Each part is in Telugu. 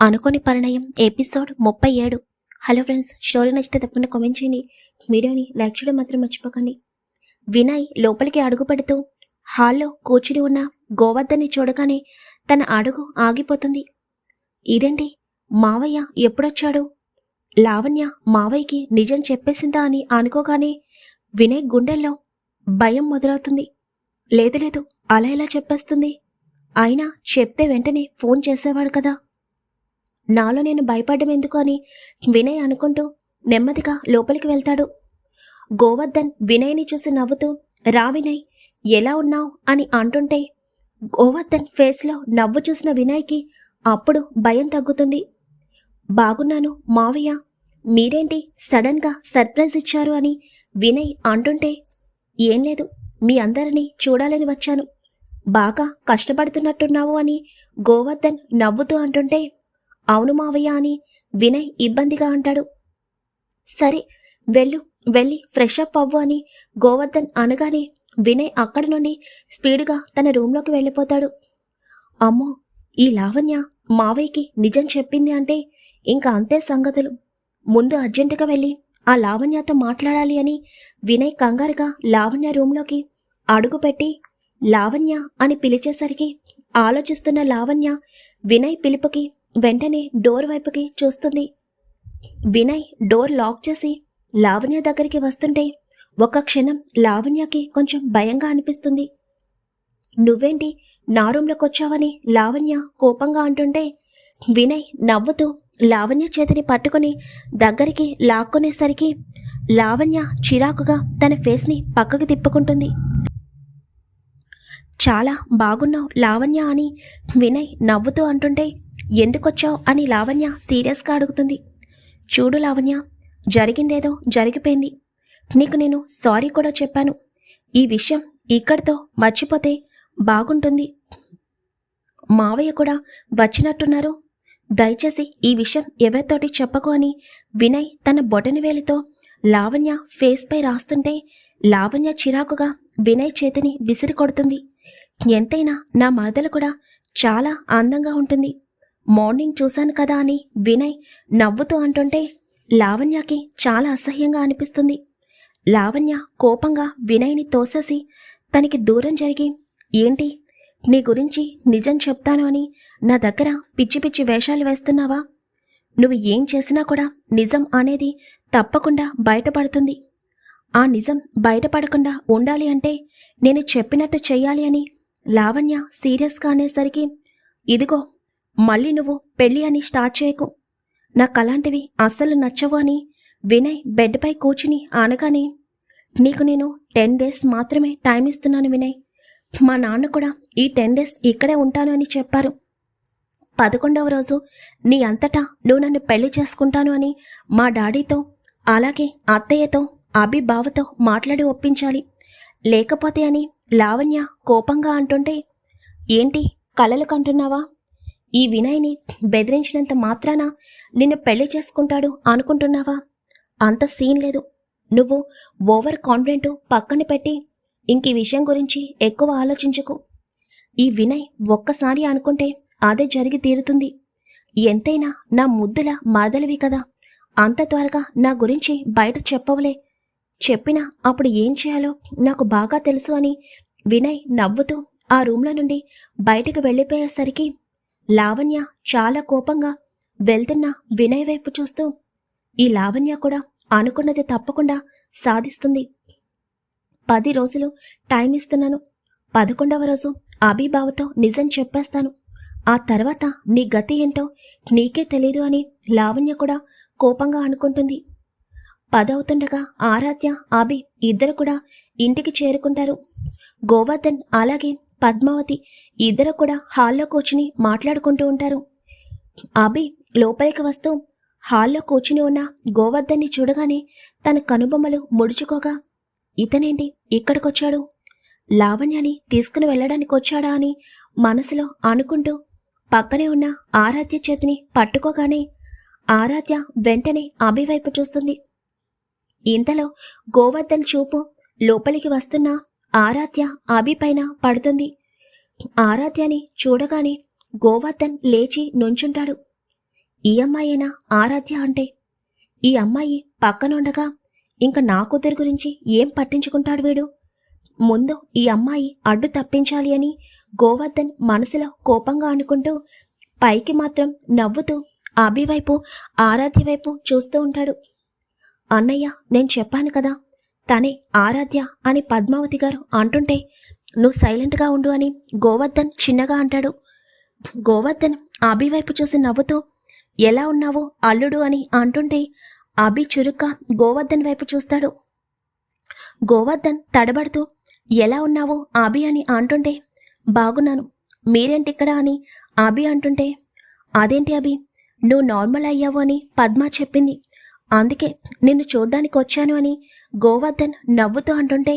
అనుకోని పరిణయం ఎపిసోడ్ 37. హలో ఫ్రెండ్స్, స్టోరీ నచ్చితే తప్పకుండా కామెంట్ చేయండి. వీడియోని లైక్ చేయడం మాత్రం మర్చిపోకండి. వినయ్ లోపలికి అడుగు పెడుతూ హాల్లో కూర్చుని ఉన్న గోవర్ధన్ని చూడగానే తన అడుగు ఆగిపోతుంది. ఇదేంటి, మావయ్య ఎప్పుడొచ్చాడు? లావణ్య మావయ్యకి నిజం చెప్పేసిందా అని అనుకోగానే వినయ్ గుండెల్లో భయం మొదలవుతుంది. లేదు లేదు, అలా ఎలా చెప్పేస్తుంది? అయినా చెప్తే వెంటనే ఫోన్ చేసేవాడు కదా. నాలో నేను భయపడ్డం ఎందుకు అని వినయ్ అనుకుంటూ నెమ్మదిగా లోపలికి వెళ్తాడు. గోవర్ధన్ వినయ్ని చూసి నవ్వుతూ, రా వినయ్, ఎలా ఉన్నావు అని అంటుంటే గోవర్ధన్ ఫేస్లో నవ్వు చూసిన వినయ్కి అప్పుడు భయం తగ్గుతుంది. బాగున్నాను మావయ్య, మీరేంటి సడన్గా సర్ప్రైజ్ ఇచ్చారు అని వినయ్ అంటుంటే, ఏం లేదు, మీ అందరినీ చూడాలని వచ్చాను. బాగా కష్టపడుతున్నట్టున్నావు అని గోవర్ధన్ నవ్వుతూ అంటుంటే, అవును మావయ్య అని వినయ్ ఇబ్బందిగా అంటాడు. సరే వెళ్ళి ఫ్రెష్ అప్ అవ్వు అని గోవర్ధన్ అనగానే వినయ్ అక్కడి నుండి స్పీడ్గా తన రూంలోకి వెళ్ళిపోతాడు. అమ్మో, ఈ లావణ్య మావయ్యకి నిజం చెప్పింది అంటే ఇంకా అంతే సంగతులు. ముందు అర్జెంటుగా వెళ్ళి ఆ లావణ్యతో మాట్లాడాలి అని వినయ్ కంగారుగా లావణ్య రూంలోకి అడుగుపెట్టి లావణ్య అని పిలిచేసరికి ఆలోచిస్తున్న లావణ్య వినయ్ పిలుపుకి వెంటనే డోర్ వైపుకి చూస్తుంది. వినయ్ డోర్ లాక్ చేసి లావణ్య దగ్గరికి వస్తుంటే ఒక క్షణం లావణ్యకి కొంచెం భయంగా అనిపిస్తుంది. నువ్వేంటి నా రూంలోకి వచ్చావని లావణ్య కోపంగా అంటుంటే వినయ్ నవ్వుతూ లావణ్య చేతిని పట్టుకుని దగ్గరికి లాక్కునేసరికి లావణ్య చిరాకుగా తన ఫేస్ని పక్కకి తిప్పుకుంటుంది. చాలా బాగున్నావు లావణ్య అని వినయ్ నవ్వుతూ అంటుంటే, ఎందుకొచ్చావు అని లావణ్య సీరియస్గా అడుగుతుంది. చూడు లావణ్య, జరిగిందేదో జరిగిపోయింది. నీకు నేను సారీ కూడా చెప్పాను. ఈ విషయం ఇక్కడితో మర్చిపోతే బాగుంటుంది. మావయ్య కూడా వచ్చినట్టున్నారు. దయచేసి ఈ విషయం ఎవరితోటి చెప్పకు అని వినయ్ తన బొటని వేలితో లావణ్య ఫేస్పై రాస్తుంటే లావణ్య చిరాకుగా వినయ్ చేతిని విసిరి కొడుతుంది. ఎంతైనా నా మరదలు కూడా చాలా అందంగా ఉంటుంది. మార్నింగ్ చూశాను కదా అని వినయ్ నవ్వుతూ అంటుంటే లావణ్యకి చాలా అసహ్యంగా అనిపిస్తుంది. లావణ్య కోపంగా వినయ్ని తోసేసి తనకి దూరం జరిగి, ఏంటి, నీ గురించి నిజం చెప్తాను అని నా దగ్గర పిచ్చి పిచ్చి వేషాలు వేస్తున్నావా? నువ్వు ఏం చేసినా కూడా నిజం అనేది తప్పకుండా బయటపడుతుంది. ఆ నిజం బయటపడకుండా ఉండాలి అంటే నేను చెప్పినట్టు చెయ్యాలి అని లావణ్య సీరియస్గా అనేసరికి, ఇదిగో మళ్ళీ నువ్వు పెళ్ళి అని స్టార్ట్ చేయకు, నాకు అలాంటివి అస్సలు నచ్చవు అని వినయ్ బెడ్పై కూర్చుని అనగానే, నీకు నేను 10 days మాత్రమే టైం ఇస్తున్నాను వినయ్. మా నాన్న కూడా ఈ 10 days ఇక్కడే ఉంటాను అని చెప్పారు. 11వ రోజు నీ అంతటా నువ్వు నన్ను పెళ్లి చేసుకుంటాను అని మా డాడీతో అలాగే అత్తయ్యతో అభి బావతో మాట్లాడి ఒప్పించాలి. లేకపోతే అని లావణ్య కోపంగా అంటుంటే, ఏంటి కలలు కంటున్నావా? ఈ వినయ్ని బెదిరించినంత మాత్రాన నిన్ను పెళ్లి చేసుకుంటాడు అనుకుంటున్నావా? అంత సీన్ లేదు. నువ్వు ఓవర్ కాన్ఫిడెంట్ పక్కన పెట్టి ఇంక ఈ విషయం గురించి ఎక్కువ ఆలోచించకు. ఈ వినయ్ ఒక్కసారి అనుకుంటే అదే జరిగి తీరుతుంది. ఎంతైనా నా ముద్దుల మరదలివి కదా, అంత త్వరగా నా గురించి బయట చెప్పవులే. చెప్పినా అప్పుడు ఏం చేయాలో నాకు బాగా తెలుసు అని వినయ్ నవ్వుతూ ఆ రూమ్లో నుండి బయటకు వెళ్ళిపోయేసరికి లావణ్య చాలా కోపంగా వెళ్తున్న వినయ్ వైపు చూస్తూ, ఈ లావణ్య కూడా అనుకున్నది తప్పకుండా సాధిస్తుంది. 10 రోజులు టైం ఇస్తున్నాను. 11వ రోజు అభిబావతో నిజం చెప్పేస్తాను. ఆ తర్వాత నీ గతి ఏంటో నీకే తెలీదు అని లావణ్య కూడా కోపంగా అనుకుంటుంది. 10 అవుతుండగా ఆరాధ్య అభి ఇద్దరు కూడా ఇంటికి చేరుకుంటారు. గోవర్ధన్ అలాగే పద్మావతి ఇద్దరు కూడా హాల్లో కూర్చుని మాట్లాడుకుంటూ ఉంటారు. అభి లోపలికి వస్తూ హాల్లో కూర్చుని ఉన్న గోవర్ధన్ని చూడగానే తన కనుబొమ్మలు ముడుచుకోగా, ఇతనేంటి ఇక్కడికొచ్చాడు? లావణ్యని తీసుకుని వెళ్ళడానికి వచ్చాడా అని మనసులో అనుకుంటూ పక్కనే ఉన్న ఆరాధ్య చేతిని పట్టుకోగానే ఆరాధ్య వెంటనే అభి వైపు చూస్తుంది. ఇంతలో గోవర్ధన్ చూపు లోపలికి వస్తున్న ఆరాధ్య అభి పైన పడుతుంది. ఆరాధ్యని చూడగానే గోవర్ధన్ లేచి నుంచుంటాడు. ఈ అమ్మాయేనా ఆరాధ్య అంటే? ఈ అమ్మాయి పక్కనుండగా ఇంక నా కూతురి గురించి ఏం పట్టించుకుంటాడు వీడు? ముందు ఈ అమ్మాయి అడ్డు తప్పించాలి అని గోవర్ధన్ మనసులో కోపంగా అనుకుంటూ పైకి మాత్రం నవ్వుతూ అభి వైపు ఆరాధ్య వైపు చూస్తూ ఉంటాడు. అన్నయ్య, నేను చెప్పాను కదా, తనే ఆరాధ్య అని పద్మావతి గారు అంటుంటే నువ్వు సైలెంట్గా ఉండు అని గోవర్ధన్ చిన్నగా అంటాడు. గోవర్ధన్ అభి వైపు చూసి నవ్వుతూ ఎలా ఉన్నావో అల్లుడు అని అంటుంటే అభి చురుగ్గా గోవర్ధన్ వైపు చూస్తాడు. గోవర్ధన్ తడబడుతూ ఎలా ఉన్నావో అభి అని అంటుంటే బాగున్నాను, మీరేంటిక్కడ అని అభి అంటుంటే అదేంటి అభి, నువ్వు నార్మల్ అయ్యావు అని పద్మ చెప్పింది, అందుకే నిన్ను చూడ్డానికి వచ్చాను అని గోవర్ధన్ నవ్వుతూ అంటుంటే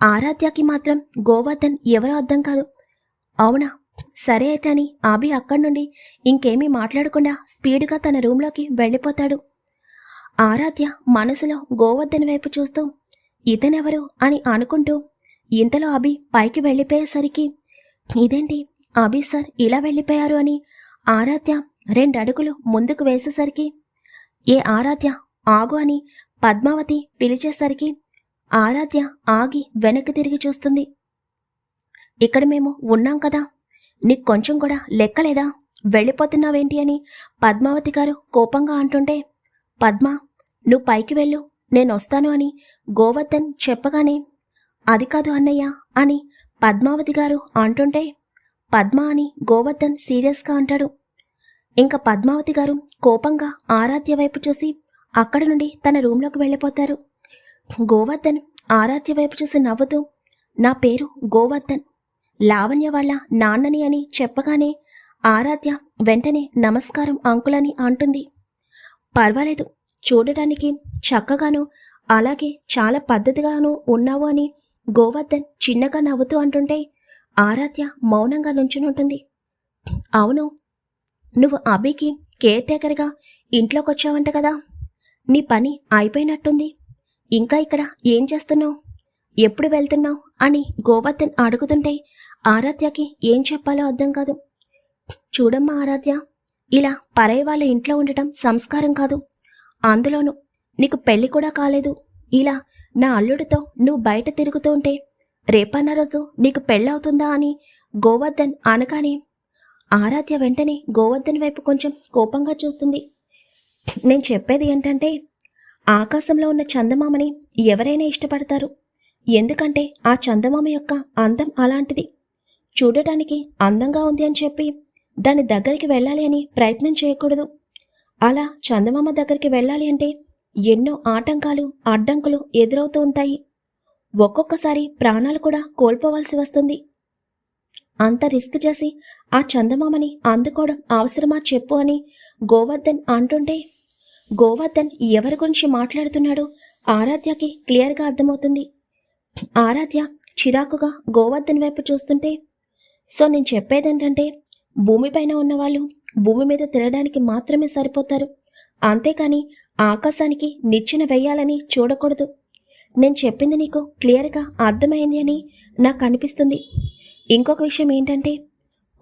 ఆరాధ్యకి మాత్రం గోవర్ధన్ ఎవరో అర్థం కాదు. అవునా, సరే అయితే అని అభి అక్కడి నుండి ఇంకేమీ మాట్లాడకుండా స్పీడ్గా తన రూంలోకి వెళ్ళిపోతాడు. ఆరాధ్య మనసులో గోవర్ధన్ వైపు చూస్తూ ఇతనెవరు అని అనుకుంటూ ఇంతలో అభి పైకి వెళ్ళిపోయేసరికి ఇదేంటి అభి సార్ ఇలా వెళ్ళిపోయారు అని ఆరాధ్య 2 అడుగులు ముందుకు వేసేసరికి ఏ ఆరాధ్య ఆగు అని పద్మావతి పిలిచేసరికి ఆరాధ్య ఆగి వెనక్కి తిరిగి చూస్తుంది. ఇక్కడ మేము ఉన్నాం కదా, నీకు కొంచెం కూడా లెక్కలేదా, వెళ్ళిపోతున్నావేంటి అని పద్మావతి గారు కోపంగా అంటుంటే పద్మ నువ్వు పైకి వెళ్ళు, నేను వస్తాను అని గోవర్ధన్ చెప్పగానే అది కాదు అన్నయ్య అని పద్మావతి గారు అంటుంటే పద్మ అని గోవర్ధన్ సీరియస్గా అంటాడు. ఇంకా పద్మావతి గారు కోపంగా ఆరాధ్య వైపు చూసి అక్కడి నుండి తన రూంలోకి వెళ్ళిపోతారు. గోవర్ధన్ ఆరాధ్య వైపు చూసి నవ్వుతూ నా పేరు గోవర్ధన్, లావణ్య వాళ్ళ నాన్నని అని చెప్పగానే ఆరాధ్య వెంటనే నమస్కారం అంకుల్ అని అంటుంది. పర్వాలేదు, చూడటానికి చక్కగాను అలాగే చాలా పద్ధతిగాను ఉన్నావు అని గోవర్ధన్ చిన్నగా నవ్వుతూ అంటుంటే ఆరాధ్య మౌనంగా నుంచునుంటుంది. అవును, నువ్వు అభికి కేర్ టేకర్గా ఇంట్లోకొచ్చావంట కదా, నీ పని అయిపోయినట్టుంది, ఇంకా ఇక్కడ ఏం చేస్తున్నావు, ఎప్పుడు వెళ్తున్నావు అని గోవర్ధన్ అడుగుతుంటే ఆరాధ్యకి ఏం చెప్పాలో అర్థం కాదు. చూడమ్మా ఆరాధ్య, ఇలా పరాయి వాళ్ళ ఇంట్లో ఉండటం సంస్కారం కాదు, అందులోనూ నీకు పెళ్లి కూడా కాలేదు, ఇలా నా అల్లుడితో నువ్వు బయట తిరుగుతూ ఉంటే రేపన్న రోజు నీకు పెళ్ళవుతుందా అని గోవర్ధన్ అనగానే ఆరాధ్య వెంటనే గోవర్ధన్ వైపు కొంచెం కోపంగా చూస్తుంది. నేను చెప్పేది ఏంటంటే ఆకాశంలో ఉన్న చందమామని ఎవరైనా ఇష్టపడతారు, ఎందుకంటే ఆ చందమామ యొక్క అందం అలాంటిది. చూడటానికి అందంగా ఉంది అని చెప్పి దాని దగ్గరికి వెళ్ళాలి అని ప్రయత్నం చేయకూడదు. అలా చందమామ దగ్గరికి వెళ్ళాలి అంటే ఎన్నో ఆటంకాలు అడ్డంకులు ఎదురవుతూ ఉంటాయి, ఒక్కొక్కసారి ప్రాణాలు కూడా కోల్పోవాల్సి వస్తుంది. అంత రిస్క్ చేసి ఆ చందమామని అందుకోవడం అవసరమా చెప్పు అని గోవర్ధన్ అంటుంటే గోవర్ధన్ ఎవరి గురించి మాట్లాడుతున్నాడో ఆరాధ్యకి క్లియర్గా అర్థమవుతుంది. ఆరాధ్య చిరాకుగా గోవర్ధన్ వైపు చూస్తుంటే సో నేను చెప్పేదేంటంటే భూమిపైన ఉన్నవాళ్ళు భూమి మీద తిరగడానికి మాత్రమే సరిపోతారు, అంతేకాని ఆకాశానికి నిచ్చెన వేయాలని చూడకూడదు. నేను చెప్పింది నీకు క్లియర్గా అర్థమైంది అని నాకు అనిపిస్తుంది. ఇంకొక విషయం ఏంటంటే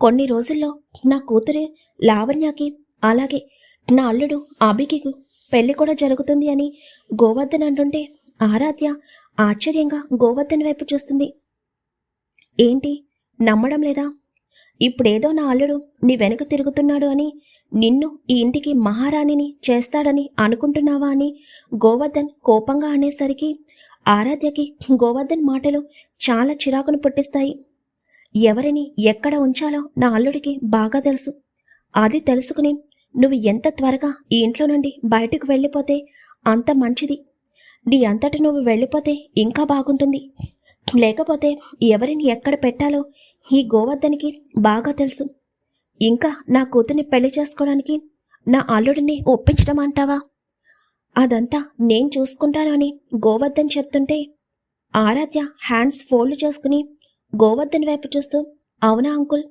కొన్ని రోజుల్లో నా కూతురు లావణ్యకి అలాగే నా అల్లుడు అభికి పెళ్లి కూడా జరుగుతుంది అని గోవర్ధన్ అంటుంటే ఆరాధ్య ఆశ్చర్యంగా గోవర్ధన్ వైపు చూస్తుంది. ఏంటి, నమ్మడం లేదా? ఇప్పుడేదో నా అల్లుడు నీ వెనుక తిరుగుతున్నాడు అని నిన్ను ఈ ఇంటికి మహారాణిని చేస్తాడని అనుకుంటున్నావా అని గోవర్ధన్ కోపంగా అనేసరికి ఆరాధ్యకి గోవర్ధన్ మాటలు చాలా చిరాకును పుట్టిస్తాయి. ఎవరిని ఎక్కడ ఉంచాలో నా అల్లుడికి బాగా తెలుసు, అది తెలుసుకుని నువ్వు ఎంత త్వరగా ఈ ఇంట్లో నుండి బయటకు వెళ్ళిపోతే అంత మంచిది. నీ అంతటి నువ్వు వెళ్ళిపోతే ఇంకా బాగుంటుంది, లేకపోతే ఎవరిని ఎక్కడ పెట్టాలో ఈ గోవర్ధన్కి బాగా తెలుసు. ఇంకా నా కూతుర్ని పెళ్లి చేసుకోవడానికి నా అల్లుడిని ఒప్పించడం అంటావా? అదంతా నేను చూసుకుంటాను అని గోవర్ధన్ చెప్తుంటే ఆరాధ్య హ్యాండ్స్ ఫోల్డ్ చేసుకుని గోవర్ధన్ వైపు చూస్తూ అవునా అంకుల్,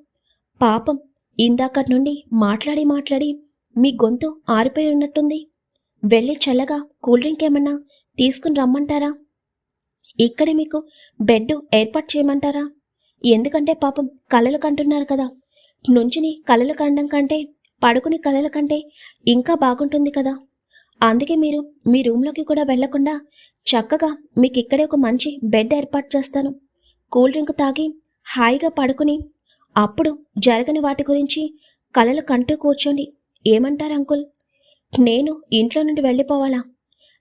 పాపం ఇందాకటి నుండి మాట్లాడి మీ గొంతు ఆరిపోయి ఉన్నట్టుంది, వెళ్ళి చల్లగా కూల్ డ్రింక్ ఏమన్నా తీసుకుని రమ్మంటారా? ఇక్కడే మీకు బెడ్ ఏర్పాటు చేయమంటారా? ఎందుకంటే పాపం కలలు కంటున్నారు కదా, నుంచుని కలలు కండం కంటే పడుకుని కలల కంటే ఇంకా బాగుంటుంది కదా. అందుకే మీరు మీ రూమ్లోకి కూడా వెళ్లకుండా చక్కగా మీకు ఇక్కడే ఒక మంచి బెడ్ ఏర్పాటు చేస్తాను. కూల్ డ్రింక్ తాగి హాయిగా పడుకుని అప్పుడు జరగని వాటి గురించి కలలు కంటూ కూర్చోండి. ఏమంటారు అంకుల్? నేను ఇంట్లో నుండి వెళ్ళిపోవాలా?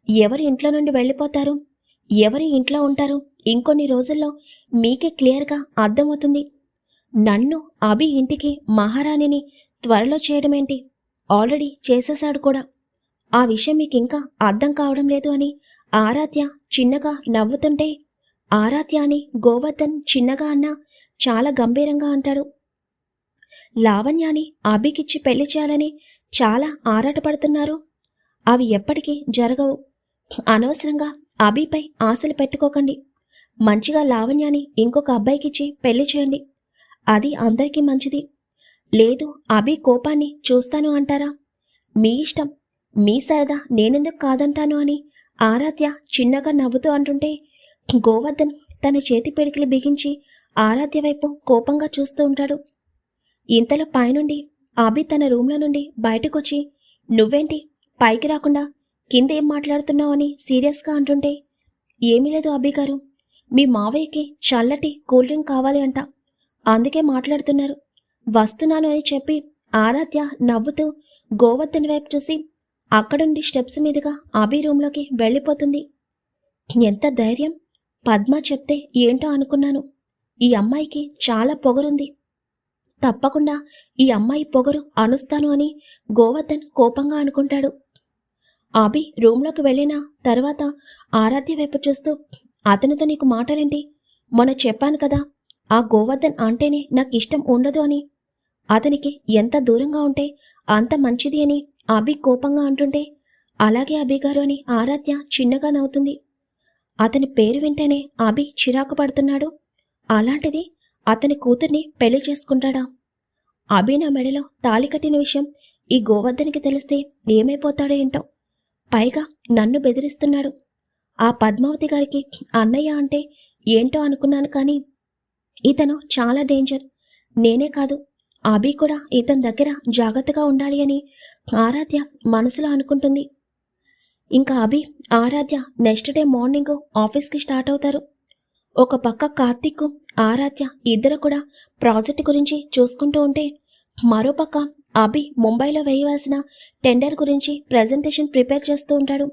ఎవరు ఇంట్లో నుండి వెళ్ళిపోతారు, ఎవరి ఇంట్లో ఉంటారు ఇంకొన్ని రోజుల్లో మీకే క్లియర్గా అర్థమవుతుంది. నన్ను అభి ఇంటికి మహారాణిని త్వరలో చేయడమేంటి, ఆల్రెడీ చేసేశాడు కూడా. ఆ విషయం మీకు ఇంకా అర్థం కావడం లేదు అని ఆరాధ్య చిన్నగా నవ్వుతుంటే, ఆరాధ్య అని గోవర్ధన్ చిన్నగా అన్నా చాలా గంభీరంగా అంటాడు. లావణ్యాని అభికిచ్చి పెళ్లి చేయాలని చాలా ఆరాటపడుతున్నారు. అవి ఎప్పటికీ జరగవు. అనవసరంగా అభిపై ఆశలు పెట్టుకోకండి. మంచిగా లావణ్యాని ఇంకొక అబ్బాయికిచ్చి పెళ్లి చేయండి. అది అందరికీ మంచిది. లేదు అభి కోపాన్ని చూస్తాను అంటారా? మీ ఇష్టం, మీ సరదా, నేనెందుకు కాదంటాను అని ఆరాధ్య చిన్నగా నవ్వుతూ అంటుంటే, గోవర్ధన్ తన చేతి పిడికిలి బిగించి ఆరాధ్య వైపు కోపంగా చూస్తూ ఉంటాడు. ఇంతలో పైనుండి అభి తన రూమ్లో నుండి బయటకొచ్చి, నువ్వేంటి పైకి రాకుండా కింద ఏం మాట్లాడుతున్నావు అని సీరియస్గా అంటుంటే, ఏమీ లేదు అభి గారు, మీ మావయ్యకి చల్లటి కూల్ డ్రింక్ కావాలి అంట, అందుకే మాట్లాడుతున్నారు, వస్తున్నాను అని చెప్పి ఆరాధ్య నవ్వుతూ గోవర్ధన్ వైపు చూసి అక్కడుండి స్టెప్స్ మీదుగా అభి రూమ్లోకి వెళ్ళిపోతుంది. ఎంత ధైర్యం! పద్మ చెప్తే ఏంటో అనుకున్నాను. ఈ అమ్మాయికి చాలా పొగరుంది. తప్పకుండా ఈ అమ్మాయి పొగరు అనుస్తాను అని గోవర్ధన్ కోపంగా అనుకుంటాడు. అభి రూమ్లోకి వెళ్ళిన తర్వాత ఆరాధ్య వైపు చూస్తూ, అతనితో నీకు మాటలేంటి? మొన్న చెప్పాను కదా, ఆ గోవర్ధన్ అంటేనే నాకు ఇష్టం ఉండదు అని. అతనికి ఎంత దూరంగా ఉంటే అంత మంచిది అని అభి కోపంగా అంటుంటే, అలాగే అభి గారు అని ఆరాధ్య చిన్నగా నవ్వుతుంది. అతని పేరు వింటేనే అభి చిరాకు పడుతున్నాడు. అలాంటిది అతని కూతుర్ని పెళ్లి చేసుకుంటాడా? అభి నా మెడలో తాళి కట్టిన విషయం ఈ గోవర్ధన్కి తెలిస్తే ఏమైపోతాడో ఏంటో. పైగా నన్ను బెదిరిస్తున్నాడు. ఆ పద్మావతి గారికి అన్నయ్య అంటే ఏంటో అనుకున్నాను, కానీ ఇతను చాలా డేంజర్. నేనే కాదు, అభి కూడా ఇతని దగ్గర జాగ్రత్తగా ఉండాలి అని ఆరాధ్య మనసులో అనుకుంటుంది. ఇంకా అభి, ఆరాధ్య నెక్స్ట్ డే మార్నింగ్ ఆఫీస్కి స్టార్ట్ అవుతారు. ఒక పక్క కార్తీక్, ఆరాధ్య ఇద్దరు కూడా ప్రాజెక్ట్ గురించి చూసుకుంటూ ఉంటే, మరోపక్క అభి ముంబైలో వేయవలసిన టెండర్ గురించి ప్రెజెంటేషన్ ప్రిపేర్ చేస్తూ ఉంటాడు.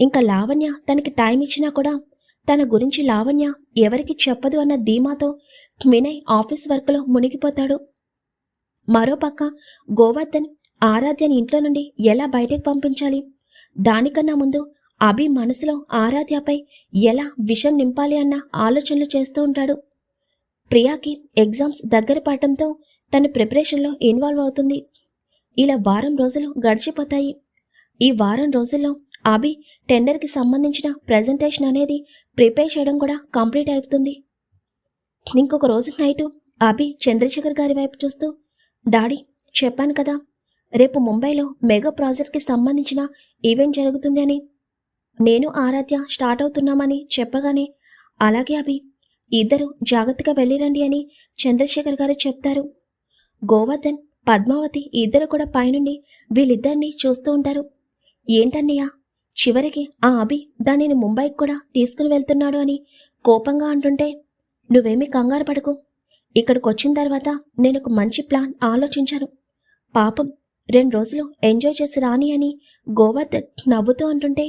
ఇంకా లావణ్య తనకి టైం ఇచ్చినా కూడా తన గురించి లావణ్య ఎవరికి చెప్పదు అన్న ధీమాతో వినయ్ ఆఫీస్ వర్క్లో మునిగిపోతాడు. మరోపక్క గోవర్ధన్ ఆరాధ్యని ఇంట్లో నుండి ఎలా బయటకు పంపించాలి, దానికన్నా ముందు అభి మనసులో ఆరాధ్యపై ఎలా విషం నింపాలి అన్న ఆలోచనలు చేస్తూ ఉంటాడు. ప్రియాకి ఎగ్జామ్స్ దగ్గర పడటంతో తన ప్రిపరేషన్లో ఇన్వాల్వ్ అవుతుంది. ఇలా వారం రోజులు గడిచిపోతాయి. ఈ వారం రోజుల్లో అభి టెండర్కి సంబంధించిన ప్రెజెంటేషన్ అనేది ప్రిపేర్ చేయడం కూడా కంప్లీట్ అవుతుంది. ఇంకొక రోజు నైటు అభి చంద్రశేఖర్ గారి వైపు చూస్తూ, డాడీ చెప్పాను కదా, రేపు ముంబైలో మెగా ప్రాజెక్ట్కి సంబంధించిన ఈవెంట్ జరుగుతుంది అని. నేను ఆరాధ్య స్టార్ట్ అవుతున్నామని చెప్పగానే, అలాగే అభి, ఇద్దరు జాగ్రత్తగా వెళ్ళిరండి అని చంద్రశేఖర్ గారు చెప్తారు. గోవర్ధన్, పద్మావతి ఇద్దరు కూడా పైనుండి వీళ్ళిద్దరిని చూస్తూ ఉంటారు. ఏంటన్నయ్య, చివరికి ఆ అభి దానిని ముంబైకి కూడా తీసుకుని వెళ్తున్నాడు అని కోపంగా అంటుంటే, నువ్వేమీ కంగారు పడకు, ఇక్కడికి వచ్చిన తర్వాత నేను ఒక మంచి ప్లాన్ ఆలోచించాను. పాపం 2 రోజులు ఎంజాయ్ చేసి రాని అని గోవర్ధన్ నవ్వుతూ అంటుంటే,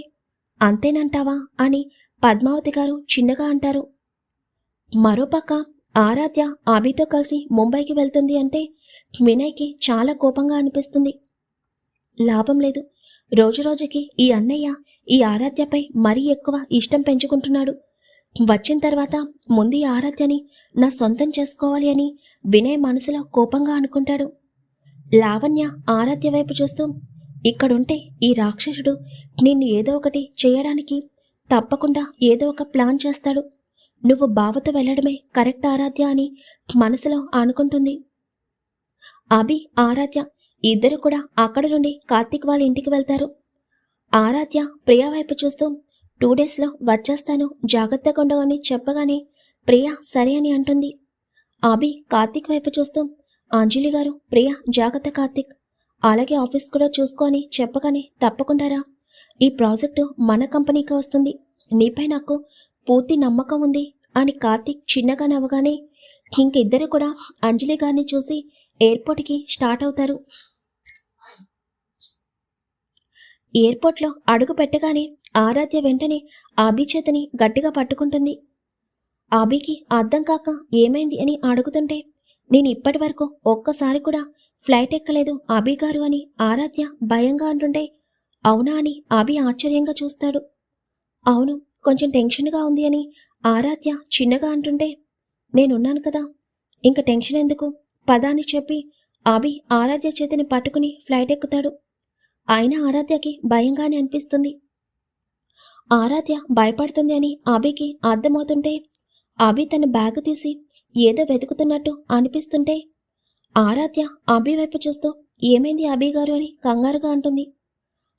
అంతేనంటావా అని పద్మావతి గారు చిన్నగా అంటారు. మరోపక్క ఆరాధ్య అభితో కలిసి ముంబైకి వెళ్తుంది అంటే వినయ్కి చాలా కోపంగా అనిపిస్తుంది. లాభం లేదు, రోజురోజుకి ఈ అన్నయ్య ఈ ఆరాధ్యపై మరీ ఎక్కువ ఇష్టం పెంచుకుంటున్నాడు. వచ్చిన తర్వాత ముందు ఈ ఆరాధ్యని నా సొంతం చేసుకోవాలి అని వినయ్ మనసులో కోపంగా అనుకుంటాడు. లావణ్య ఆరాధ్య వైపు చూస్తూ, ఇక్కడుంటే ఈ రాక్షసుడు నిన్ను ఏదో ఒకటి చేయడానికి తప్పకుండా ఏదో ఒక ప్లాన్ చేస్తాడు. నువ్వు బావతో వెళ్ళడమే కరెక్ట్ ఆరాధ్య అని మనసులో అనుకుంటుంది. అభి, ఆరాధ్య ఇద్దరు కూడా అక్కడి నుండి కార్తీక్ వాళ్ళ ఇంటికి వెళ్తారు. ఆరాధ్య ప్రియా వైపు చూస్తూ, 2 డేస్లో వచ్చేస్తాను, జాగ్రత్తగా ఉండవని చెప్పగానే ప్రియా సరే అని అంటుంది. అభి కార్తీక్ వైపు చూస్తూ, అంజలి గారు, ప్రియా జాగ్రత్త కార్తీక్, అలాగే ఆఫీస్ కూడా చూసుకొని చెప్పగానే తప్పకుండా రా. ఈ ప్రాజెక్టు మన కంపెనీకి వస్తుంది. నీపై నాకు పూర్తి నమ్మకం ఉంది అని కార్తీక్ చిన్నగా నవ్వగానే ఇంకిద్దరు కూడా అంజలి గారిని చూసి ఎయిర్పోర్ట్కి స్టార్ట్ అవుతారు. ఎయిర్పోర్ట్లో అడుగు పెట్టగానే ఆరాధ్య వెంటనే ఆబీ చేతిని గట్టిగా పట్టుకుంటుంది. ఆబీకి అర్థం కాక ఏమైంది అని అడుగుతుంటే, నేను ఇప్పటి వరకు ఒక్కసారి కూడా ఫ్లైట్ ఎక్కలేదు ఆబీ గారు అని ఆరాధ్య భయంగా అంటుంటే, అవునా అని ఆబీ ఆశ్చర్యంగా చూస్తాడు. అవును, కొంచెం టెన్షన్గా ఉంది అని ఆరాధ్య చిన్నగా అంటుంటే, నేనున్నాను కదా, ఇంక టెన్షన్ ఎందుకు, పదా అని చెప్పి ఆబీ ఆరాధ్య చేతిని పట్టుకుని ఫ్లైట్ ఎక్కుతాడు. అయినా ఆరాధ్యకి భయంగానే అనిపిస్తుంది. ఆరాధ్య భయపడుతుంది అని ఆబీకి అర్థమవుతుంటే, ఆబీ తన బ్యాగ్ తీసి ఏదో వెతుకుతున్నట్టు అనిపిస్తుంటే ఆరాధ్య ఆబీ వైపు చూస్తూ, ఏమైంది ఆబీ గారు అని కంగారుగా అంటుంది.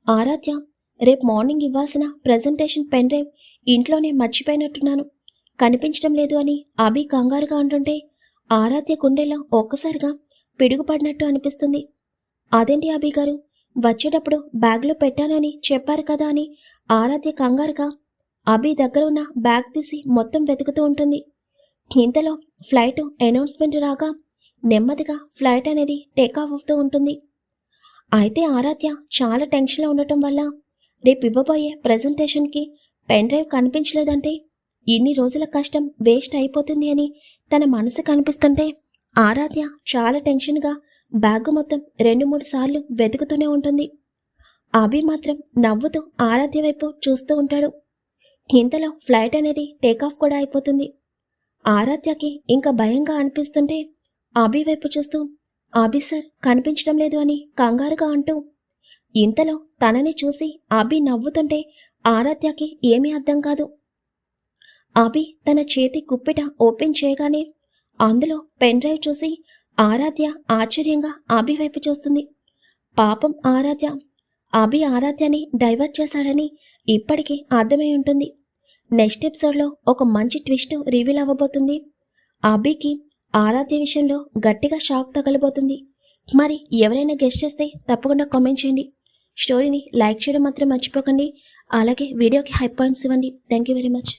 ఆరాధ్య, రేపు మార్నింగ్ ఇవ్వాల్సిన ప్రెజెంటేషన్ పెన్ డ్రైవ్ ఇంట్లోనే మర్చిపోయినట్టున్నాను, కనిపించడం లేదు అని ఆబీ కంగారుగా అంటుంటే ఆరాధ్య గుండెల్లో ఒక్కసారిగా పిడుగుపడినట్టు అనిపిస్తుంది. అదేంటి ఆబీ గారు, వచ్చేటప్పుడు బ్యాగ్లో పెట్టానని చెప్పారు కదా అని ఆరాధ్య కంగారుగా అభి దగ్గర ఉన్న బ్యాగ్ తీసి మొత్తం వెతుకుతూ ఉంటుంది. ఇంతలో ఫ్లైట్ అనౌన్స్మెంట్ రాగా నెమ్మదిగా ఫ్లైట్ అనేది టేకాఫ్ అవుతూ ఉంటుంది. అయితే ఆరాధ్య చాలా టెన్షన్లో ఉండటం వల్ల రేపు ఇవ్వబోయే ప్రజెంటేషన్కి పెన్ డ్రైవ్ కనిపించలేదంటే ఇన్ని రోజుల కష్టం వేస్ట్ అయిపోతుంది అని తన మనసు కనిపిస్తుంటే ఆరాధ్య చాలా టెన్షన్గా బ్యాగ్ మొత్తం 2-3 సార్లు వెతుకుతూనే ఉంటుంది. అభి మాత్రం నవ్వుతూ ఆరాధ్య వైపు చూస్తూ ఉంటాడు. ఇంతలో ఫ్లైట్ అనేది టేకాఫ్ కూడా అయిపోతుంది. ఆరాధ్యకి ఇంకా భయంగా అనిపిస్తుంటే అభి వైపు చూస్తూ, అభి సార్ కనిపించడం లేదు అని కంగారుగా అంటూ, ఇంతలో తనని చూసి అభి నవ్వుతుంటే ఆరాధ్యకి ఏమీ అర్థం కాదు. అభి తన చేతి కుప్పిట ఓపెన్ చేయగానే అందులో పెన్ డ్రైవ్ చూసి ఆరాధ్య ఆశ్చర్యంగా అభి వైపు చూస్తుంది. పాపం ఆరాధ్య, అభి ఆరాధ్యని డైవర్ట్ చేశాడని ఇప్పటికీ అర్థమై ఉంటుంది. నెక్స్ట్ ఎపిసోడ్లో ఒక మంచి ట్విస్ట్ రివీల్ అవ్వబోతుంది. అభికి ఆరాధ్య విషయంలో గట్టిగా షాక్ తగలబోతుంది. మరి ఎవరైనా గెస్ట్ చేస్తే తప్పకుండా కామెంట్ చేయండి. స్టోరీని లైక్ చేయడం మాత్రం మర్చిపోకండి. అలాగే వీడియోకి హై పాయింట్స్ ఇవ్వండి. Thank you very much.